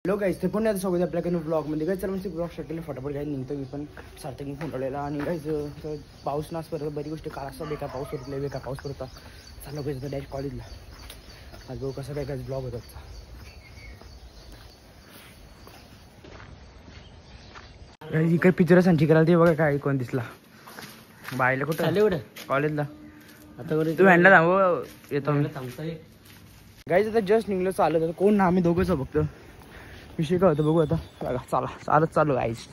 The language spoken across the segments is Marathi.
लोक गाईस ते पुण्यात सोबत आपल्याकडे ब्लॉग मध्ये काय चल म्हणजे ब्लॉग शकेल फटाफट काय निघतो मी पण सार्थक फोटवलेला आणि गाईस पाऊस नाच परत बरी गोष्ट काल असं बेकार पाऊस पडले बेकार पाऊस पडता चालू गाईस डायरेक्ट कॉलेजला आज भाऊ कसं काय काय ब्लॉग होता गाईस काही पिक्चर सांची करायला ते बघा काय कोण दिसला बायला कुठं चालले कुठे कॉलेजला आता तू व्हॅनला थांब येतो मी गाईस आता जस्ट निघलो चालत आता कोण ना आम्ही दोघंच फक्त विषय काय होतं बघू आता बघा चला चालत चालू गाईस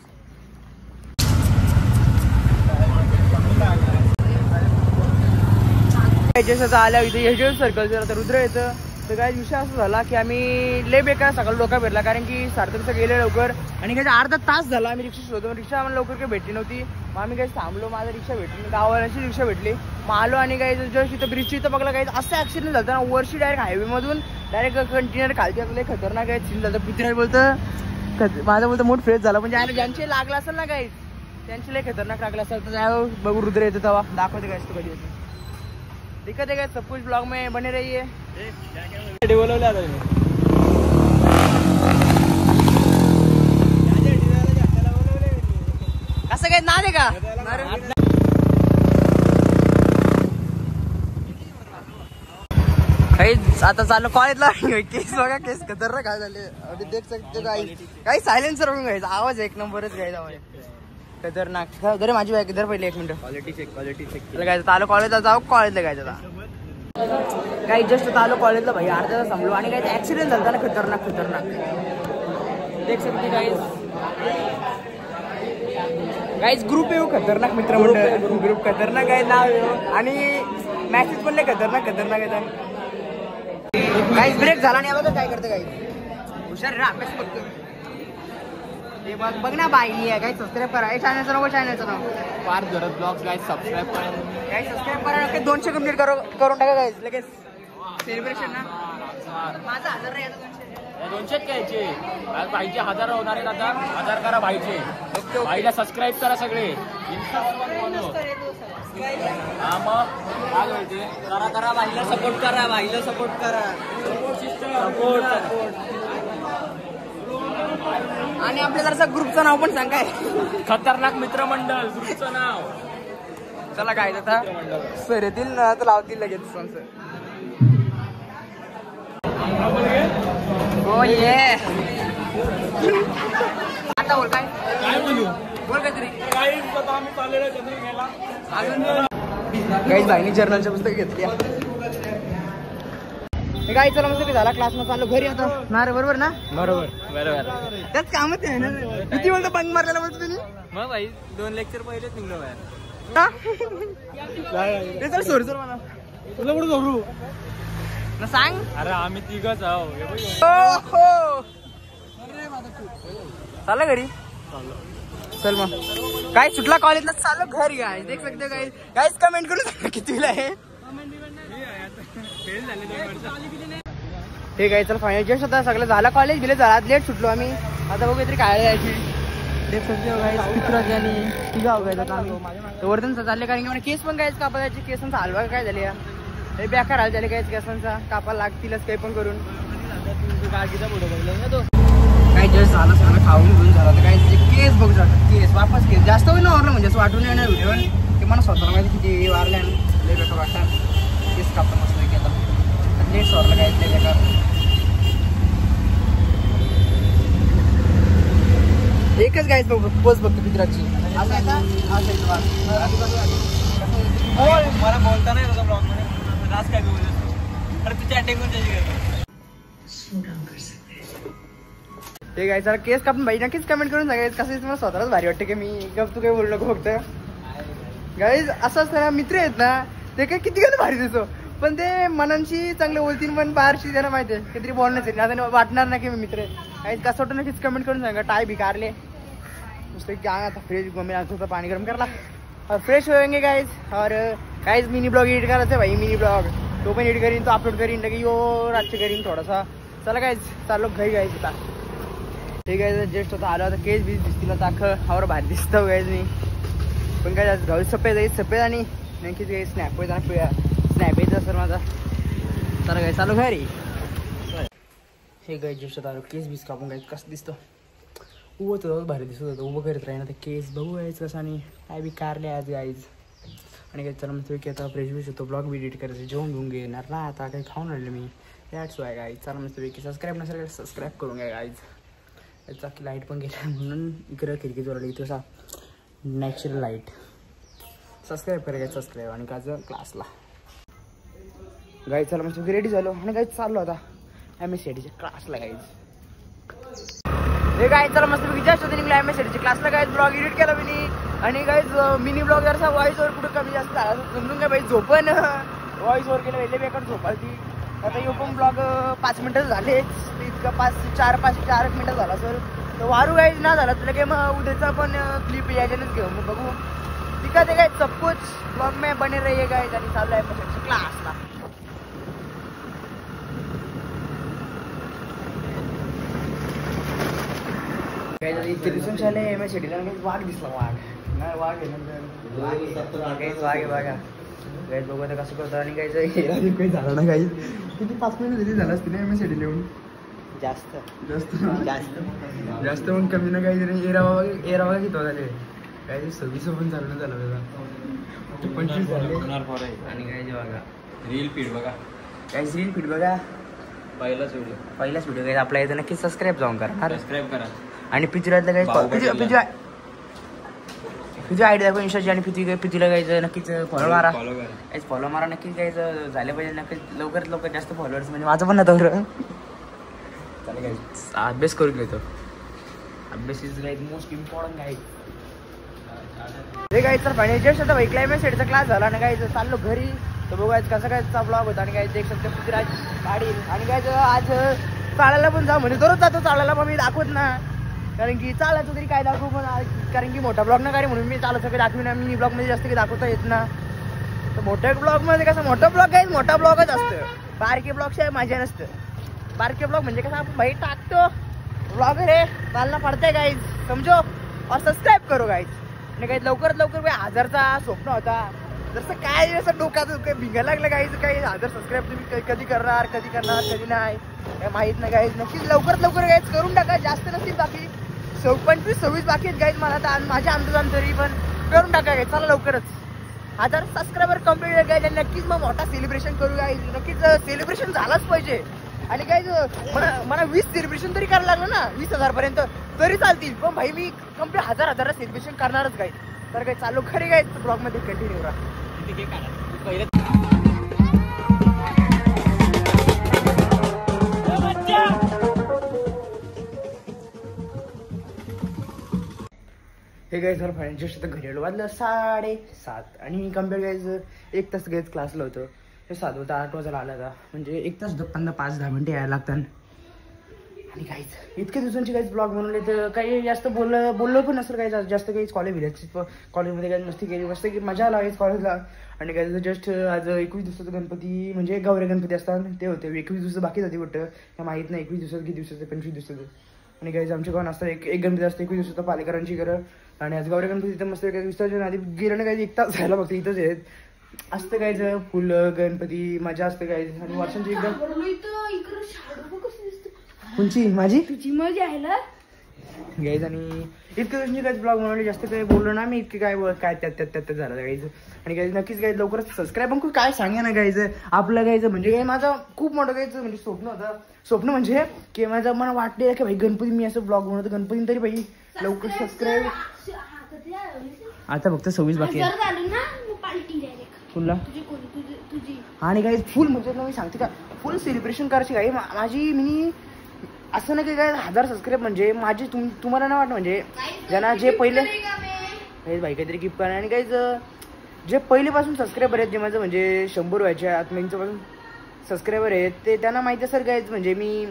जसं आल्या इथे यशवंत सर्कल जर आता रुद्र येतं तर काय विषय असं झाला की आम्ही लय बेकार सकाळ लोक भेटला कारण की सार्थकचं गेले लवकर आणि काय अर्धा तास झाला आम्ही रिक्षा शोधतो रिक्षा आम्हाला लवकर काही भेटली नव्हती मग आम्ही काही थांबलो माझा रिक्षा भेटली गावाची रिक्षा भेटली मग आलो आणि काही जस्ट इथं ब्रिजची इथं बघला काही असं ऍक्सिडेंट झालं ना वरशी डायरेक्ट हायवे मधून डायरेक्ट कंटेनर खालती आपल्याला खतरनाक आहे सीन झालं पित्र बोलतं माझं बोलतं मूड फ्रेश झाला म्हणजे ज्यांचे लागला असेल ना काही त्यांचे लय खतरनाक लागला असेल तर बघू रुद्र येतो तेव्हा दाखवते काय तू कधी येतो दिक्कत है क्या सब कुछ ब्लॉग में बने रहिए कसं काय ना दे का आता चालू कॉलेजला केस बघा केस खतरनाक काय झाले अभी देख सकते काही सायलेन्सर होऊन घ्यायचा आवाज एक नंबरच घ्यायचा खतरनाक अरे माझी बाईक इधर पहिले एक मिनिट क्वालिटी चेक गायचं आलो कॉलेजला जाऊ कॉलेजला गायचं काही जस्ट आलो कॉलेजला भाई अर्धा तास थांबलो आणि काही ऍक्सिडेंट झाला ना खतरनाक देख सकते गाईज ग्रुप आहे खतरनाक मित्रमंडळ ग्रुप खतरनाक आहे नाव आणि मॅसेज पण लय खतरनाक आहे गाईज ब्रेक झाला आणि बघा काय करतं काही हुशार रे अभ्यास बघतो ते बघ ना बाई आहे काही सबस्क्राईब करा हे चॅनलचं नाव चॅनलचं नाव फार जरत ब्लॉग्स गाईज सबस्क्राईब करा काही सबस्क्राईब करा 200 कंप्लीट करून टाका गाईज लगेच सेलिब्रेशन ना माझा 1000 रे 200 घ्यायचे आज भाईचे 1000 होणार आहेत आता 1000 करा भाईचे भाईला सबस्क्राईब करा सगळे इंस्टावर फॉलो हा मग काय बोलते करा भाईला सपोर्ट करा सपोर्ट आणि आपल्या जरासा ग्रुपचं नाव पण सांग काय खतरनाक मित्रमंडळ ग्रुपचं नाव चला काय आता सर येतील ना तर लावतील लगेच हो ये आता बोल काय बोल काहीतरी काही बाईनी जर्नलच्या पुस्तक घेतली काय चला मस्त झाला क्लास मध्ये चाललो घरी आता ना रे बरोबर ना बरोबर त्याच कामच आहे ना किती बोलतो बंक मारलेला बोलतो तुम्ही मग भाई 2 लेक्चर पहिलेच निघलो बाहेर चल सोड मला तुला कुठं घबरू ना सांग अरे आम्ही तिघच आहो चाललं घरी चल मग काय सुटला कॉलेजला चाललो घरी काय देख सकते गाइस कमेंट करून सांगा कितीला आहे ठीक आहे चल फायनल जस्ट आता सगळं झालं कॉलेज गेले झाला लेट सुटलो आम्ही आता बघू तरी काय जायची देख सकते हो गाइस पित्राची आणि तिघा हो गायचा काम तो वरतून चालले कारण की मला केस पण गायच कापायची केसांचा हलवा काय झाले हे बेकार हाल झाले काहीच केसांचा कापायला लागतीलच काही पण करून काळजीचा फोटो बघलो ना तो काही जस्ट झालं सगळं खाऊन घेऊन झालं तर काही केस बघू शकतात केस वापस केस जास्त होईल ना वारलं म्हणजे असं वाटून येणार व्हिडिओवर ते मला स्वतःला माहिती किती वारल्या लय बेकार वाटतात केस कापता मस्त की आता लेट स्वरलं काय ते बेकार एकच गायच बघ पोच बघतो पित्राची मला बोलता नाही होता ब्लॉग मध्ये आज काय बोलतो अरे तू चॅटिंग करून त्याची ठीक आहे जरा केस कापून भाई नक्कीच कमेंट करून सांगायचं कसं तुम्हाला स्वतःलाच भारी वाटतं की मी गप तू काही बोलू नको फक्त गाईज असं असतं ना मित्र आहेत ना ते काय किती काय भारी दिसतो पण ते मनांशी चांगले बोलतील पण बाहेरशी त्यांना माहिती आहे काहीतरी बोलणंच आहे आता वाटणार नाही की मी मित्र आहे काही कसं वाटतं नक्कीच कमेंट करून सांगा टाय भिकारले नुसतं क्या आता फ्रेश मम्मी आता पाणी गरम करला और फ्रेश होएंगे गाइज और गाइज मिनी ब्लॉग एडिट करायचं है भाई मिनी ब्लॉग तो पण एडिट करीन तो अपलोड करीन लगे यो रातचे करीन थोडासा चला गाइज चाललो घरी गाइज आता ठीक आहे जस्ट होता आलो आता केस बीस दिसतील आता अख्खं और भारी दिसतं गाइज मी पण काय घाल सफेद आणि नक्कीच काही स्नॅप स्नॅप यायचा सर माझा चला काय चालू घरी हे गाय ज्येष्ठ दारू केस बीस कापून गाय कसं दिसतं उभं तर भारी दिसत होतं उभं करत राहील ना ते केस बघू यायचं कसं आणि काय बी कारले आज गाईज आणि काय चला मस्त की आता फ्रेश बीश होतो ब्लॉग बी एडिट करायचं जेवण घेऊन घेणार ना आता काही खाऊन आणलं मी दॅट्स वाय गाईज चला मस्त की सबस्क्राईब नसेल सबस्क्राईब करून घ्या गाईज याचा की लाईट पण गेला म्हणून इकडं खिडकीजवळ इथं असा नॅचरल लाईट सबस्क्राईब करायचं सबस्क्राईब आणि काजं क्लासला गाईज चला मस्त रेडी झालो आणि गाईज चाललो आता MSCITच्या क्लासला गाईज हे गाईज चला मस्त जास्त होते निघला MSCITच्या क्लासला गाईज ब्लॉग एडिट केला मी आणि गाईज मिनी ब्लॉग जरसा व्हॉइसवर कुठं कमी जास्त झाला समजून काय बाई झोपण व्हॉइसवर केलं वेगळे बेकार झोपायची आता यो पण ब्लॉग 5 मिनिटं झालेच इतका 4 मिनिटं झाला सर तर वारू गाईज ना झाला तुला काय मग उद्याचा पण क्लिप याच्यानेच घेऊ मग बघू ठीक आहे गाईज सब कुछ ब्लॉग में बने रहिए गाईज आणि चालू आहे MSCITच्या क्लासला इतके दिवसांचे आले MSCITला वाघ दिसला वाघ नाही वाघ आहे काहीच वाघ आहे बघा गाईज बघू आता कसं करतो आणि काहीच काही झालं ना काही किती 5 मिनिटं जरी झालं असते ना MSCIT लिहून जास्त मग कमी ना काही तरी एरा बघा किती झाले काही 26 पण चालू झालं बघा 25 झाले आणि काय बघा रील फीड बघा पहिलाच व्हिडिओ काही आपल्या इथं नक्की सबस्क्राईब जाऊन करा आणि पितुरातलं काही पितू आयडी दाखवा इंस्टाची आणि पितूला काही नक्कीच फॉलो मारा नक्कीच काही झाले पाहिजे नक्कीच लवकरात जास्त फॉलोअर्स म्हणजे माझं पण नव्हतं चालेल काही अभ्यास करून घेतो अभ्यास is like most important guide हे गाईड तर फायनल जस्ट आता भाई MSCITचा क्लास झाला आणि काय चाललो घरी तर बघू आज कसा कायचा ब्लॉग होता आणि काय एक सध्या पृथ्वीराज काढील आणि काय आज चालायला पण जाऊ म्हणजे दररोज जातो चालायला पण मी दाखवत ना कारण की चालायचं तरी काय दाखवू पण कारण की मोठा ब्लॉग ना काय म्हणून मी चालत काही दाखवी ना मी ब्लॉगमध्ये जास्त काही दाखवता येत ना तर मोठ्या ब्लॉगमध्ये कसं मोठा ब्लॉग आहे मोठा ब्लॉगच असतं बारके ब्लॉगशिवाय माझ्या नसतं बारके ब्लॉग म्हणजे कसं आपण बाई टाकतो ब्लॉगर आहे चालना पडतंय गाईज समजो और सबस्क्राईब करो गाईज आणि काही लवकरात लवकर 1000चा स्वप्न होता जसं काय असं डोक्यात भिंगायला लागलं गाईज काही 1000 सबस्क्राईब तुम्ही कधी करणार कधी नाही काय माहीत नाही गाईज नक्कीच लवकरात लवकर गाईज करून टाका जास्त नसतील बाकी 25-26 बाकी आहेत गाईज मला तर माझ्या अंदाजान तरी पण करून टाका गाईज चला लवकरच 1000 सबस्क्रायबर कम्प्लीट गाईज आणि नक्कीच मग मोठा सेलिब्रेशन करू गाईज नक्कीच सेलिब्रेशन झालंच पाहिजे आणि गाईज मला 20 सेलिब्रेशन तरी करायला लागलं ना 20,000 पर्यंत तरी चालतील पण भाई मी कम्प्लीट 1000 सेलिब्रेशन करणारच गाईज तर काही चालू खरी गाईज ब्लॉग मध्ये कंटिन्यू राहा हे गाईज जर फायनल जस्ट आता घरी आलो वाजलं 7:30 आणि कम्पेअर गाईज 1 तास गाईज क्लासला होतं हे 7 होता 8 वाजायला आला होता म्हणजे 1 तास 5-10 मिनिटं यायला लागतात आणि काहीच इतके दिवसांची काहीच ब्लॉग बनवले तर काही जास्त बोललो पण नसेल काही जास्त काहीच कॉलेजमध्ये काही मस्ती केली मस्त की मजा आला काहीच कॉलेजला आणि काही जस्ट आज 21 दिवसाचं गणपती म्हणजे गौरी गणपती असतात ते होते 21 दिवस बाकी जाते कुठं काय माहीत नाही 21 दिवसाचं किती दिवसाचं 25 दिवसाचं आणि काही आमच्या गावात असतं एक गणपती असतं 21 दिवसाचं पालेकरांची घरं आणि आज गौरी गणपती इथं मस्त काही विसर्जन आधी गेलं ना काही 1 तास झाला फक्त इथंच आहेत असतं कायचं फुलं गणपती मजा असतं काय आणि वर्षांची एकदम कोणची माझी तुझी मजा आहे ना गाईज आणि इतकं दिवशी काहीच ब्लॉग बनवले जास्त काही बोललो ना मी इतके काय त्यात झालं गाईज आणि गाईज नक्कीच गाईज लवकरच सबस्क्राईब पण काय सांगे ना गाईज आपलं गायचं म्हणजे काय माझं खूप मोठं गायचं म्हणजे स्वप्न म्हणजे की माझं मला वाटले की भाई गणपती मी असं ब्लॉग बनवतो गणपती तरी भाई लवकर सबस्क्राईब आता फक्त 26 बाकी आहे फुलला आणि काही फुल म्हणजे मी सांगते का फुल सेलिब्रेशन करायची काही माझी मी असं नाही की काय 1000 सबस्क्राईब म्हणजे माझे तुम्हाला नाही वाटत म्हणजे ज्यांना जे पहिले भाई काहीतरी गिफ्ट करा आणि काहीच जे पहिलेपासून सबस्क्रायबर आहेत जे माझं म्हणजे 100 व्हायच्या आत्महत्यापासून सबस्क्रायबर आहेत ते त्यांना माहिती असेल काय म्हणजे मी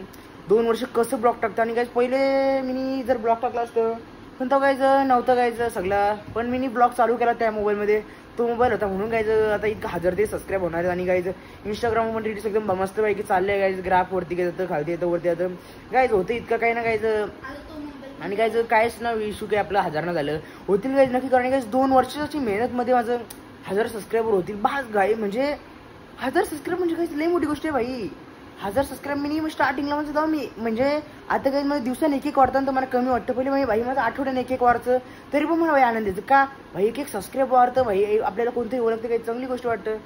2 वर्ष कसं ब्लॉग टाकतो आणि काय पहिले मी जर ब्लॉग टाकला असतं पण तो कायचं नव्हतं कायचं सगळं पण मी ब्लॉग चालू केला त्या मोबाईलमध्ये तो मोबाईल होता म्हणून गायचं आता इतकं 1000 ते सबस्क्राईब होणार आणि गायचं इंस्टाग्राम पण रील्स एकदम मस्त पैकी चालले गायचं ग्राफ वरती काय जातं खालती येतं वरती येतं गायचं होतं इतकं काही ना गायचं आणि गायचं कायच ना इश्यू काय आपलं 1000 झालं होतील गायचं नक्की कारण गायचं 2 वर्षाची मेहनतमध्ये माझं 1000 सबस्क्रायबर होतील बास गाय म्हणजे 1000 सबस्क्राईब म्हणजे काही लई मोठी गोष्ट आहे भाई 1000 सबस्क्राईब मिनिमम स्टार्टिंगला म्हणजे जाऊ मी म्हणजे आता काही मला दिवसाने एक वाढताना तर मला कमी वाटतं. पहिले म्हणजे भाई माझं आठवड्याने एक वाढतं तरी पण मला भाई आनंद येतं का भाई एक सबस्क्राईब वाढतं भाई आपल्याला कोणतंही ओळखतं काही चांगली गोष्ट वाटतं.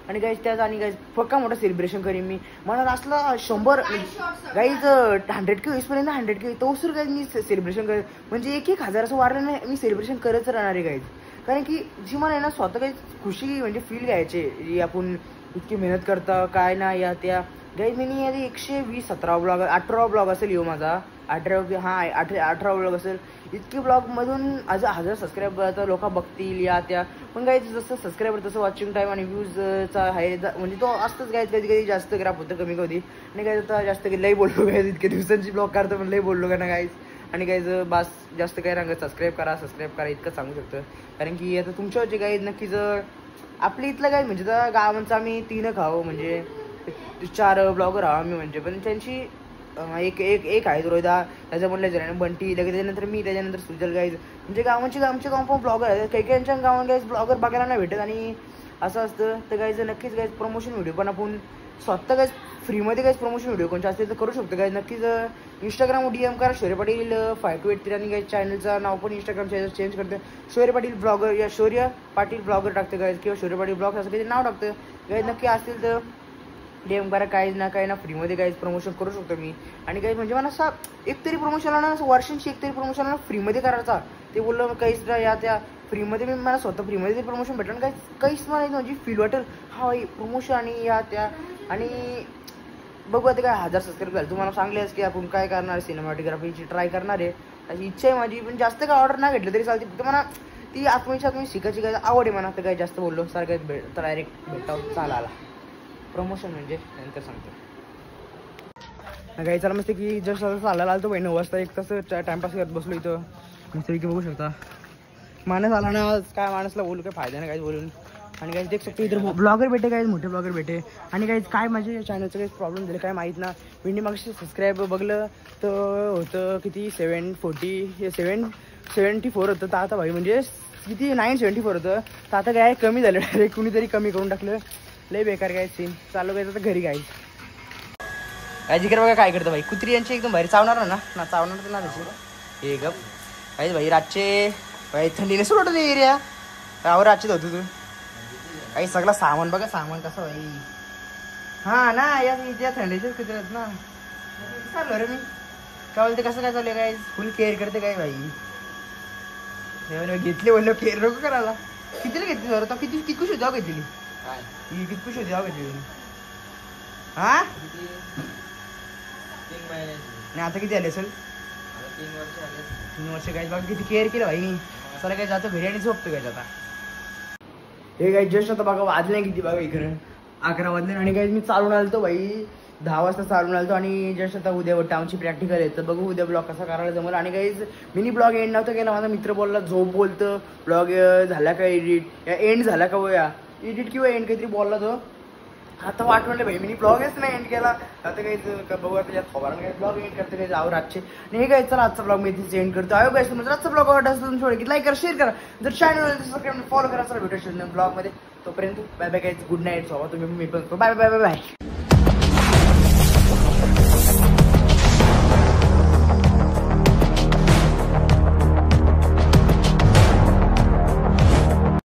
आणि गाईज त्याच आणि गाईज पक्का मोठा सेलिब्रेशन करीन मी. मला असला 100 गाईज 100K होईपर्यंत 100K तो सर गाईज मी सेलिब्रेशन करेन म्हणजे 1,000 असं वाढलं नाही मी सेलिब्रेशन करत राहणार आहे गाईज. कारण की जी मला आहे ना स्वतः काही खुशी म्हणजे फील घ्यायचे जी आपण इतकी मेहनत करता काय ना या त्या गाईज मी आधी 120 17 ब्लॉग 18 ब्लॉग असेल येऊ माझा 18 ब्लॉग असेल. इतके ब्लॉगमधून आज 1000 सबस्क्राईबर लोक बघतील या त्या पण गाईज जसं सबस्क्रायबर तसं वॉचिंग टाईम आणि व्ह्यूजचा आहे म्हणजे तो असतंच गाईज. कधी कधी जास्त ग्राफ होतं कमी कधी आणि गाईज आता जास्त लई बोललो गाईज इतके दिवसांची ब्लॉग काढतो पण लई बोललो का ना गाईज. आणि गाईज बास जास्त काय रांगत सबस्क्राईब करा इतकं सांगू शकतं. कारण की आता तुमच्यावरची गाईज नक्की जर आपल्या इथलं गाईज म्हणजे तर गावांचं आम्ही 3 खावं म्हणजे 4 ब्लॉगर आहो आम्ही म्हणजे पण त्यांची एक आहे रोहिदा त्याचं म्हणलं जरा बंटी लगेच त्याच्यानंतर मी त्याच्यानंतर सुजल गाईज म्हणजे आमच्या गाव पण ब्लॉगर आहेत. काही काहींच्या गावात गाईज ब्लॉगर बघायला नाही भेटत आणि असं असतं. तर गाईज नक्कीच गाईज प्रमोशन व्हिडिओ पण आपण स्वतः गाईज फ्रीमध्ये गाईज प्रमोशन व्हिडिओ कोणच्या असतील तर करू शकतो गाईज. नक्कीच इंस्टाग्राम DM करा शौर्य पाटील 5283 आणि गाईज चॅनलचं नाव पण इंस्टाग्राम चेंज करते शौर्य पाटील ब्लॉगर या शौर्य पाटील ब्लॉगर टाकते गाईज किंवा शौर्य पाटील ब्लॉग असं काही नाव टाकतं गाईज. नक्की असतील तर DM करा काही ना फ्रीमध्ये काहीच प्रमोशन करू शकतो मी. आणि काही म्हणजे मला असं एकतरी प्रमोशन ना वर्षांची एकतरी प्रमोशन ना फ्रीमध्ये करायचा ते बोललं काहीच या त्या फ्रीमध्ये मी मला स्वतः फ्रीमध्ये ते प्रमोशन भेटलं काहीच मला म्हणजे फील वाटेल हा भाई प्रमोशन आणि या त्या. आणि बघू आता काय 1000 सबस्क्राईब झाले तुम्हाला सांगलेच की आपण काय करणार सिनेमॅटोग्राफीची ट्राय करणार आहे अशी इच्छा आहे माझी. पण जास्त काय ऑर्डर नाही भेटलं तरी चालते फक्त मला ती आत्मविश्वास मी शिकायची काय आवड आहे मला. तर काही जास्त बोललो सारखं तर डायरेक्ट भेटावं चालायला प्रमोशन म्हणजे नंतर सांगतो. काही चाललं मस्त की जस्ट चालायला आलं तो भाई 9 वाजता 1 तास टाइमपास करत बसलो इथं मस्त की बघू शकता. माणूस आला ना काय माणूसला बोलू काय फायदा नाही काय बोलून. आणि काही ते फक्त इथं ब्लॉगर भेटे काय मोठे ब्लॉगर भेटे. आणि काही काय माझे चॅनलचं काही प्रॉब्लेम झाले काय माहीत ना. मी मागशी सबस्क्राईब बघलं तर होतं किती 774 होतं तर आता भाई म्हणजे किती 974 होतं तर आता काय कमी झालं डायरेक्ट कुणीतरी कमी करून टाकलं. लय बेकार काय सीन चालू काय तर घरी काय जिकर बघा काय करतं भाई कुत्री यांची एकदम भारी चावणार ना चावणार तर ना तशी हे गप काही भाई रातचे भाई थंडीने सोडत नाही एरिया त्यावर रातचीच होतो तू काही सगळं सामान बघा सामान कसं भाई हा ना या थंडीचेच कुत्रे आहेत ना चाललो रे मी काय बोलते कसं काय चालू काय फुल केअर करते काय भाई घेतली बोललो केअर नको करायला. कितीला घेतली जरा तो किती कुशी जाऊ घेतली ही किती खुश होती घेतली हा 3 महिने आणि आता किती आले असेल 3 वर्ष काय बघा किती केअर केलं भाई. सर काय जातो घरी आणि झोपतो काय आता हे काय जस्ट आता बघा वाजले किती बघा इकडे 11 वाजले. आणि काय मी चालून आलतो भाई 10 वाजता चालून आलतो आणि जस्ट आता उद्या टाउनची प्रॅक्टिकल आहे तर बघू उद्या ब्लॉग कसा करायला जमल. आणि काही मिनी ब्लॉग एंड नव्हतं केला माझा मित्र बोलला झोप बोलतं ब्लॉग झाला का एडिट या एंड झाला का या एडिट किंवा एंड काहीतरी बोलला तो आता वाटवलं भाई मी ब्लॉगच नाही एंड केला. आता काही बघू त्याच्यात खबर काही ब्लॉग एंड करते काही जाऊ रातचे नाही काय चला आजचा ब्लॉग मी तिथे एंड करतो. आयो काय समजा आजचा ब्लॉग आवडला असेल थोडं की लाईक करा शेअर करा जर चॅनल सबस्क्राईब फॉलो करा चला भेटू ब्लॉगमध्ये. तोपर्यंत bye bye guys good night. तुम्ही मी पण बाय बाय बाय बाय.